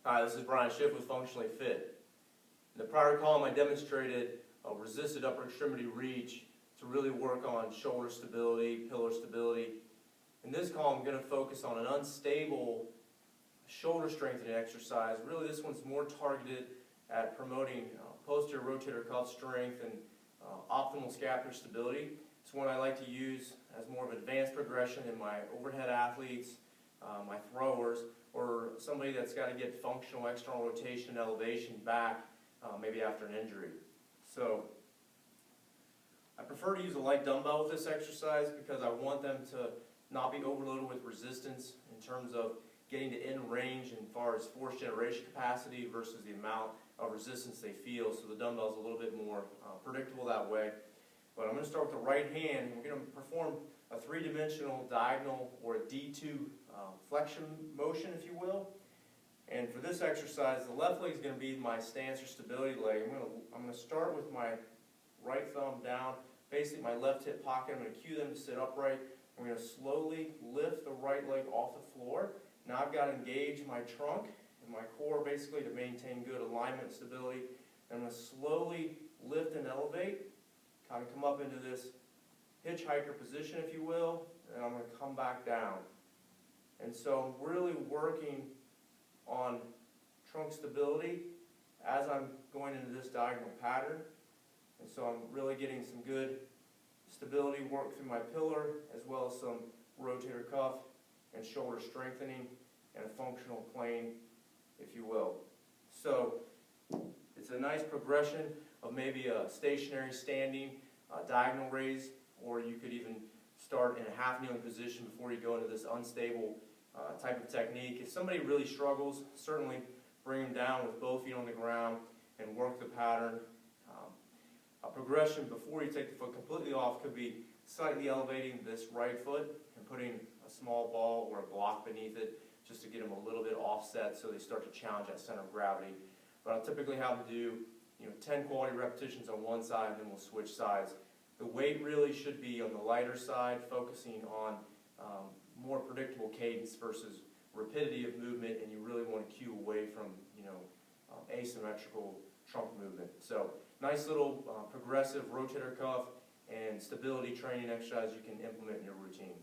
Hi, this is Brian Schiff with Functionally Fit. In the prior column, I demonstrated a resisted upper extremity reach to really work on shoulder stability, pillar stability. In this column, I'm going to focus on an unstable shoulder strengthening exercise. Really, this one's more targeted at promoting posterior rotator cuff strength and optimal scapular stability. It's one I like to use as more of an advanced progression in my overhead athletes, my throwers, or somebody that's got to get functional external rotation and elevation back maybe after an injury. So I prefer to use a light dumbbell with this exercise because I want them to not be overloaded with resistance in terms of getting to end range as far as force generation capacity versus the amount of resistance they feel. So the dumbbell is a little bit more predictable that way. But I'm going to start with the right hand, and we're going to perform a three-dimensional diagonal or a D2 flexion motion, if you will. And for this exercise, the left leg is going to be my stance or stability leg. I'm going to start with my right thumb down, basically my left hip pocket. I'm going to cue them to sit upright. I'm going to slowly lift the right leg off the floor. Now I've got to engage my trunk and my core basically to maintain good alignment and stability. I'm going to slowly lift and elevate, kind of come up into this hitchhiker position, if you will, and I'm going to come back down. And so I'm really working on trunk stability as I'm going into this diagonal pattern. And so I'm really getting some good stability work through my pillar, as well as some rotator cuff and shoulder strengthening and a functional plane, if you will. So it's a nice progression of maybe a stationary standing diagonal raise, or you could even start in a half kneeling position before you go into this unstable type of technique. If somebody really struggles, certainly bring them down with both feet on the ground and work the pattern. A progression before you take the foot completely off could be slightly elevating this right foot and putting a small ball or a block beneath it just to get them a little bit offset so they start to challenge that center of gravity. But I'll typically have them do 10 quality repetitions on one side, and then we'll switch sides. The weight really should be on the lighter side, focusing on more predictable cadence versus rapidity of movement, and you really want to cue away from asymmetrical trunk movement. So nice little progressive rotator cuff and stability training exercise you can implement in your routine.